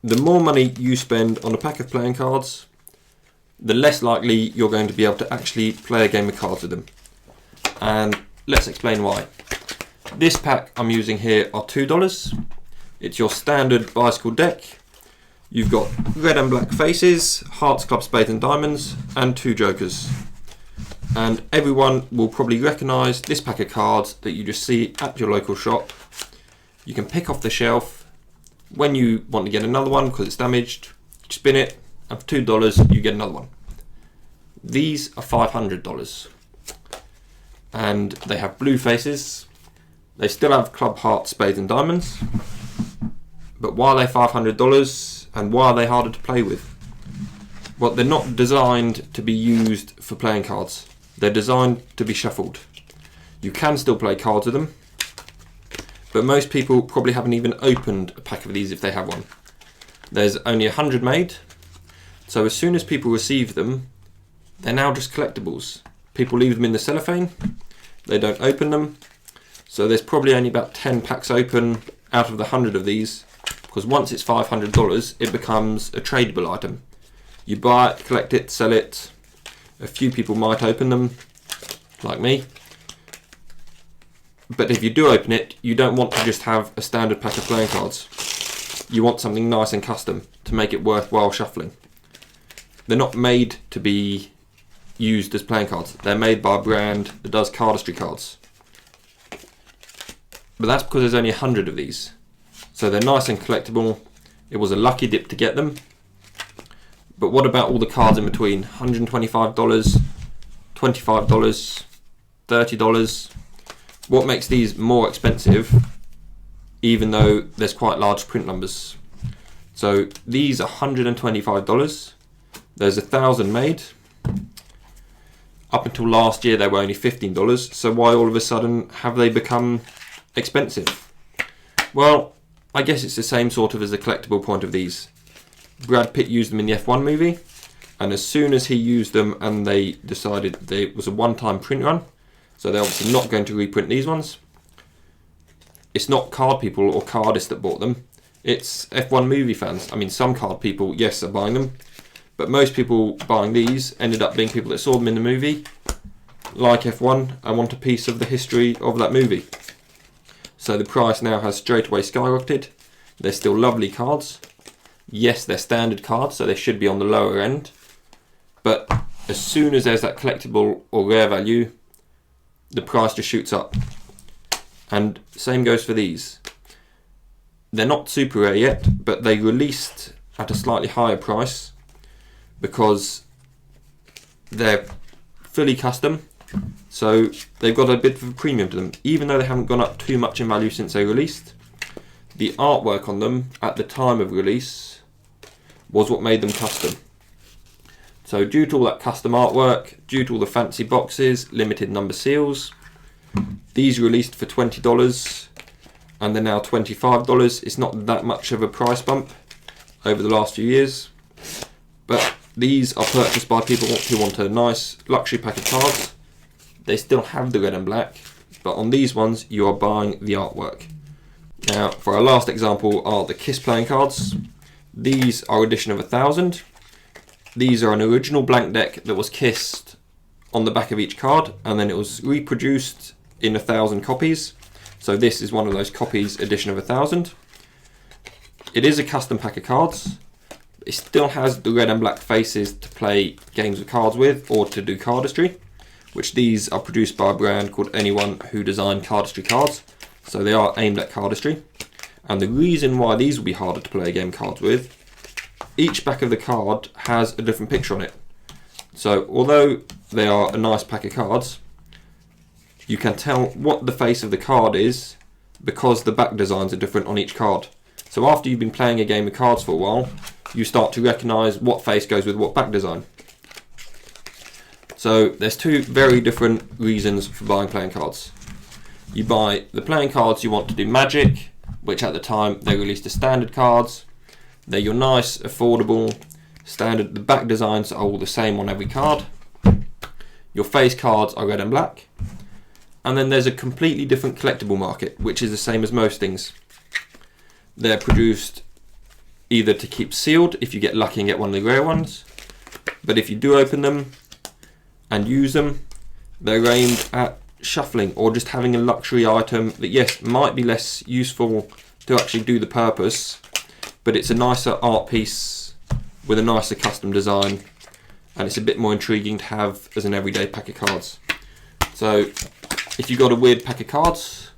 The more money you spend on a pack of playing cards, the less likely you're going to be able to actually play a game of cards with them. And let's explain why. This pack I'm using here are $2. It's your standard bicycle deck. You've got red and black faces, hearts, clubs, spades and diamonds, and 2 jokers. And everyone will probably recognise this pack of cards that you just see at your local shop. You can pick off the shelf. When you want to get another one because it's damaged, you spin it, and for $2 you get another one. These are $500, and they have blue faces. They still have club, hearts, spades and diamonds. But why are they $500 and why are they harder to play with? Well, they're not designed to be used for playing cards. They're designed to be shuffled. You can still play cards with them, but most people probably haven't even opened a pack of these if they have one. There's only 100 made, so as soon as people receive them, they're now just collectibles. People leave them in the cellophane, they don't open them, so there's probably only about 10 packs open out of the 100 of these, because once it's $500, it becomes a tradable item. You buy it, collect it, sell it. A few people might open them, like me. But if you do open it, you don't want to just have a standard pack of playing cards. You want something nice and custom to make it worthwhile shuffling. They're not made to be used as playing cards. They're made by a brand that does cardistry cards. But that's because there's only 100 of these. So they're nice and collectible. It was a lucky dip to get them. But what about all the cards in between? $125, $25, $30. What makes these more expensive, even though there's quite large print numbers? So these are $125. There's 1,000 made. Up until last year, they were only $15. So why all of a sudden have they become expensive? Well, I guess it's the same sort of as the collectible point of these. Brad Pitt used them in the F1 movie, and as soon as he used them and they decided it was a one-time print run, so they're obviously not going to reprint these ones. It's not card people or cardists that bought them. It's F1 movie fans. I mean, some card people, yes, are buying them. But most people buying these ended up being people that saw them in the movie, like F1, and want a piece of the history of that movie. So the price now has straight away skyrocketed. They're still lovely cards. Yes, they're standard cards, so they should be on the lower end. But as soon as there's that collectible or rare value, the price just shoots up. And same goes for these. They're not super rare yet, but they released at a slightly higher price because they're fully custom, so they've got a bit of a premium to them. Even though they haven't gone up too much in value since they released, the artwork on them at the time of release was what made them custom. So due to all that custom artwork, due to all the fancy boxes, limited number seals, these released for $20 and they're now $25. It's not that much of a price bump over the last few years, but these are purchased by people who want a nice luxury pack of cards. They still have the red and black, but on these ones you are buying the artwork. Now for our last example are the Kiss playing cards. These are edition of 1,000. These are an original blank deck that was kissed on the back of each card, and then it was reproduced in 1,000 copies. So this is one of those copies, edition of 1,000. It is a custom pack of cards. It still has the red and black faces to play games of cards with or to do cardistry, which these are produced by a brand called Anyone Who Designed Cardistry Cards. So they are aimed at cardistry. And the reason why these will be harder to play a game of cards with, each back of the card has a different picture on it. So although they are a nice pack of cards, you can tell what the face of the card is because the back designs are different on each card. So after you've been playing a game of cards for a while, you start to recognise what face goes with what back design. So there's two very different reasons for buying playing cards. You buy the playing cards you want to do Magic, which at the time they released as standard cards. They're your nice, affordable, standard. The back designs are all the same on every card. Your face cards are red and black. And then there's a completely different collectible market, which is the same as most things. They're produced either to keep sealed if you get lucky and get one of the rare ones, but if you do open them and use them, they're aimed at shuffling or just having a luxury item that, yes, might be less useful to actually do the purpose, but it's a nicer art piece with a nicer custom design, and it's a bit more intriguing to have as an everyday pack of cards. So if you've got a weird pack of cards,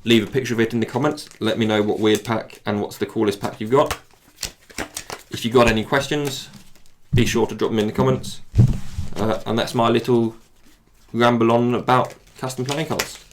leave a picture of it in the comments. Let me know what weird pack and what's the coolest pack you've got. If you've got any questions, be sure to drop them in the comments. And that's my little ramble on about custom playing cards.